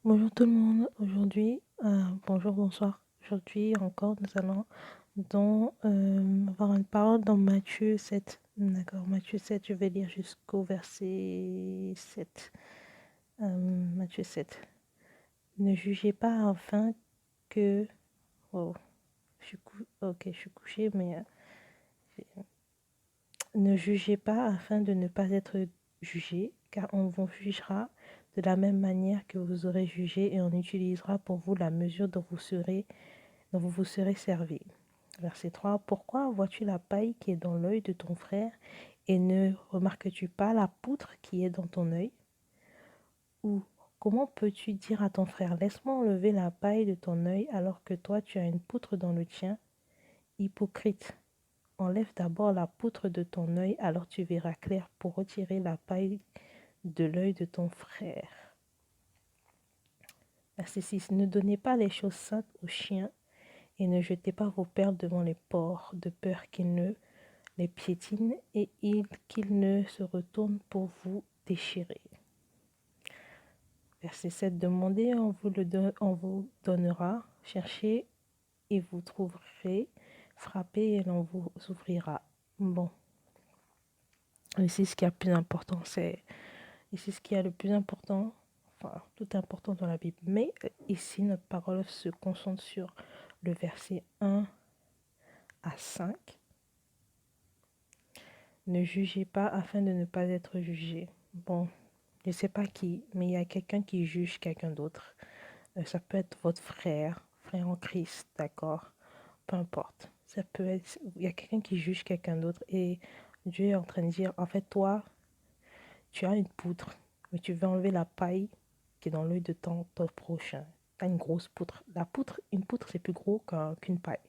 Bonjour tout le monde, aujourd'hui, bonjour, bonsoir. Aujourd'hui encore, nous allons avoir une parole dans Matthieu 7. D'accord, Matthieu 7, je vais lire jusqu'au verset 7. Matthieu 7. Ne jugez pas afin que... Oh, ok, je suis couchée, mais... ne jugez pas afin de ne pas être jugé, car on vous jugera de la même manière que vous aurez jugé et on utilisera pour vous la mesure dont vous vous serez servi. Verset 3. Pourquoi vois-tu la paille qui est dans l'œil de ton frère et ne remarques-tu pas la poutre qui est dans ton œil? Ou comment peux-tu dire à ton frère, laisse-moi enlever la paille de ton œil alors que toi tu as une poutre dans le tien? Hypocrite, enlève d'abord la poutre de ton œil, alors tu verras clair pour retirer la paille de l'œil de ton frère. Verset 6. Ne donnez pas les choses saintes aux chiens et ne jetez pas vos perles devant les porcs, de peur qu'ils ne les piétinent et qu'ils ne se retournent pour vous déchirer. Verset 7. Demandez, on vous donnera. Cherchez et vous trouverez. Frappez et l'on vous ouvrira. Bon, ici ce qui est le plus important, ici ce qui est le plus important, enfin tout est important dans la Bible, mais ici notre parole se concentre sur le verset 1 à 5. Ne jugez pas afin de ne pas être jugé. Bon, je ne sais pas qui, mais il y a quelqu'un qui juge quelqu'un d'autre. Ça peut être votre frère, frère en Christ, d'accord? Peu importe. Ça peut être, il y a quelqu'un qui juge quelqu'un d'autre et Dieu est en train de dire, en fait, toi, tu as une poutre, mais tu veux enlever la paille qui est dans l'œil de ton prochain. Tu as une grosse poutre. Une poutre, c'est plus gros qu'une paille,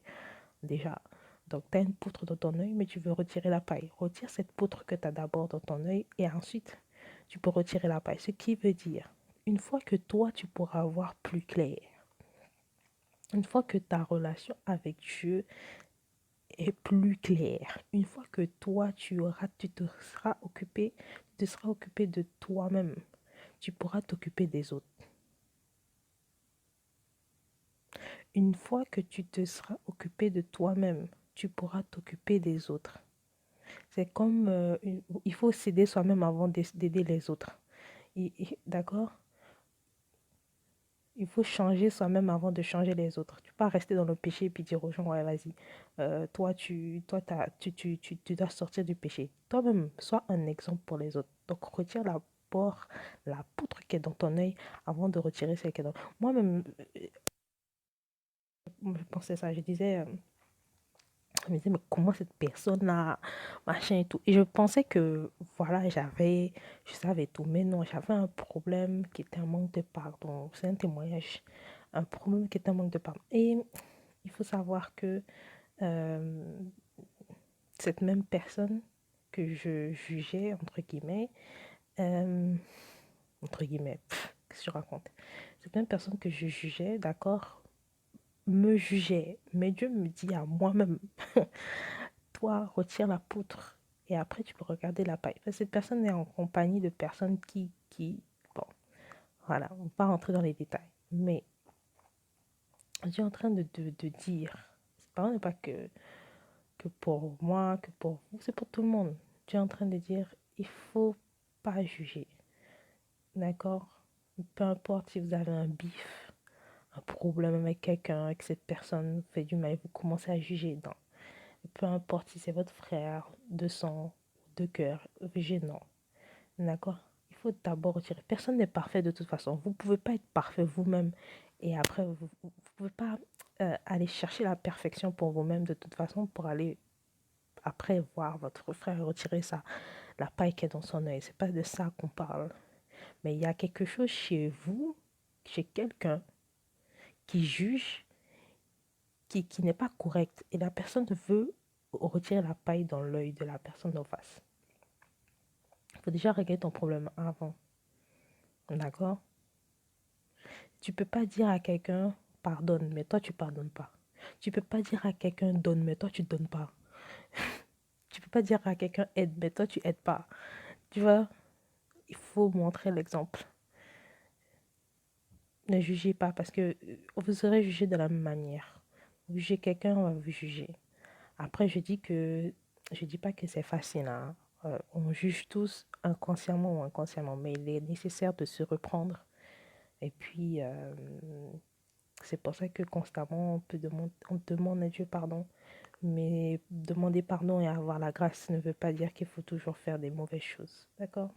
déjà. Donc, tu as une poutre dans ton œil, mais tu veux retirer la paille. Retire cette poutre que tu as d'abord dans ton œil et ensuite, tu peux retirer la paille. Ce qui veut dire, une fois que toi, tu pourras voir plus clair, une fois que ta relation avec Dieu est plus claire, une fois que toi, tu te seras occupé de toi-même, tu pourras t'occuper des autres. Une fois que tu te seras occupé de toi-même, tu pourras t'occuper des autres. C'est comme, il faut s'aider soi-même avant d'aider les autres. D'accord? Il faut changer soi-même avant de changer les autres. Tu ne peux pas rester dans le péché et puis dire aux gens, ouais, vas-y, tu dois sortir du péché. Toi-même, sois un exemple pour les autres. Donc, retire la poutre qui est dans ton œil avant de retirer celle qui est dans... Moi-même, je pensais ça, je me disais, mais comment cette personne-là, machin et tout. Et je pensais que, voilà, je savais tout. Mais non, j'avais un problème qui était un manque de pardon. C'est un témoignage. Un problème qui était un manque de pardon. Et il faut savoir que euh, cette même personne que je jugeais, euh, entre guillemets, qu'est-ce que je raconte? Cette même personne que je jugeais, d'accord, me jugeait. Mais Dieu me dit à moi-même, toi, retire la poutre et après tu peux regarder la paille. Cette personne est en compagnie de personnes bon, voilà, on va pas rentrer dans les détails. Mais je suis en train de dire, c'est pas que pour moi, que pour vous, c'est pour tout le monde. Je suis en train de dire, il faut pas juger, d'accord? Peu importe si vous avez un bif, un problème avec quelqu'un, que cette personne fait du mal, vous commencez à juger. Non. Peu importe si c'est votre frère de sang, de cœur, gênant. D'accord? Il faut d'abord retirer. Personne n'est parfait de toute façon. Vous ne pouvez pas être parfait vous-même. Et après, vous ne pouvez pas aller chercher la perfection pour vous-même de toute façon pour aller après voir votre frère retirer la paille qui est dans son œil. C'est pas de ça qu'on parle. Mais il y a quelque chose chez vous, chez quelqu'un qui juge, qui n'est pas correct. Et la personne veut retirer la paille dans l'œil de la personne en face. Il faut déjà régler ton problème avant. D'accord? Tu peux pas dire à quelqu'un pardonne, mais toi tu pardonnes pas. Tu peux pas dire à quelqu'un donne, mais toi tu donnes pas. Tu peux pas dire à quelqu'un aide, mais toi tu aides pas. Tu vois, il faut montrer l'exemple. Ne jugez pas parce que vous serez jugé de la même manière. Vous jugez quelqu'un, on va vous juger. Après, je dis pas que c'est facile, hein. On juge tous inconsciemment ou inconsciemment, mais il est nécessaire de se reprendre. Et puis, c'est pour ça que constamment, on demande à Dieu pardon. Mais demander pardon et avoir la grâce ne veut pas dire qu'il faut toujours faire des mauvaises choses. D'accord?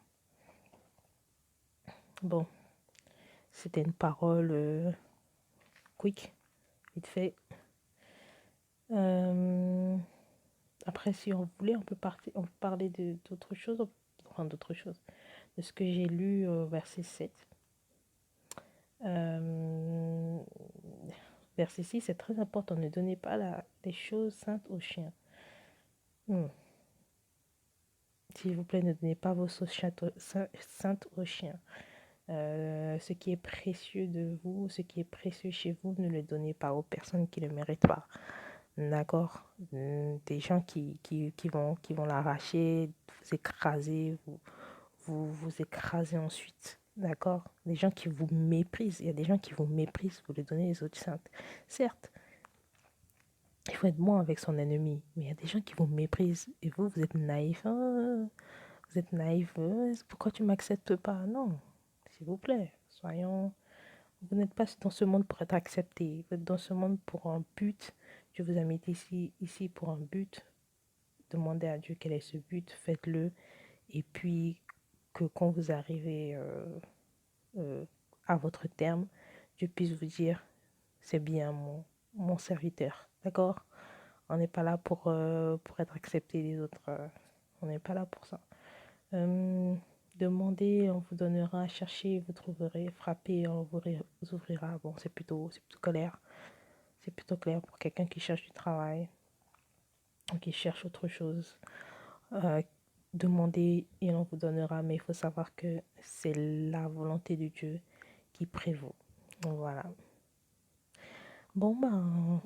Bon, c'était une parole quick, vite fait. Euh, Après, si on voulait, on peut parler d'autres choses, enfin d'autres choses, de ce que j'ai lu au verset 7. Euh, Verset 6, c'est très important, ne donnez pas les choses saintes aux chiens. Hmm. S'il vous plaît, ne donnez pas vos choses saintes aux chiens. Ce qui est précieux de vous, ce qui est précieux chez vous, ne le donnez pas aux personnes qui ne le méritent pas. D'accord? Des gens qui vont l'arracher, vous écraser, vous écraser ensuite. D'accord? Des gens qui vous méprisent. Il y a des gens qui vous méprisent, vous les donnez les autres saintes. Certes, il faut être bon avec son ennemi, mais il y a des gens qui vous méprisent. Et vous, vous êtes naïf. Ah, vous êtes naïf. Pourquoi tu m'acceptes pas? Non, s'il vous plaît, soyons. Vous n'êtes pas dans ce monde pour être accepté. Vous êtes dans ce monde pour un but. Dieu vous a mis ici pour un but. Demandez à Dieu quel est ce but. Faites-le. Et puis, que quand vous arrivez euh, à votre terme, Dieu puisse vous dire, c'est bien mon serviteur. D'accord? On n'est pas là pour être accepté des autres. On n'est pas là pour ça. Euh, Demandez, on vous donnera, cherchez, vous trouverez, frappez, on vous ouvrira. Bon, c'est plutôt clair. C'est plutôt clair pour quelqu'un qui cherche du travail, qui cherche autre chose. Euh, Demandez et on vous donnera, mais il faut savoir que c'est la volonté de Dieu qui prévaut. Donc voilà. Bon, ben,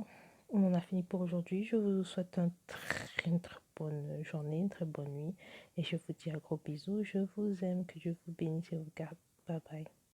on en a fini pour aujourd'hui. Je vous souhaite une très bonne journée, une très bonne nuit. Et je vous dis un gros bisou. Je vous aime, que Dieu vous bénisse et vous garde. Bye bye.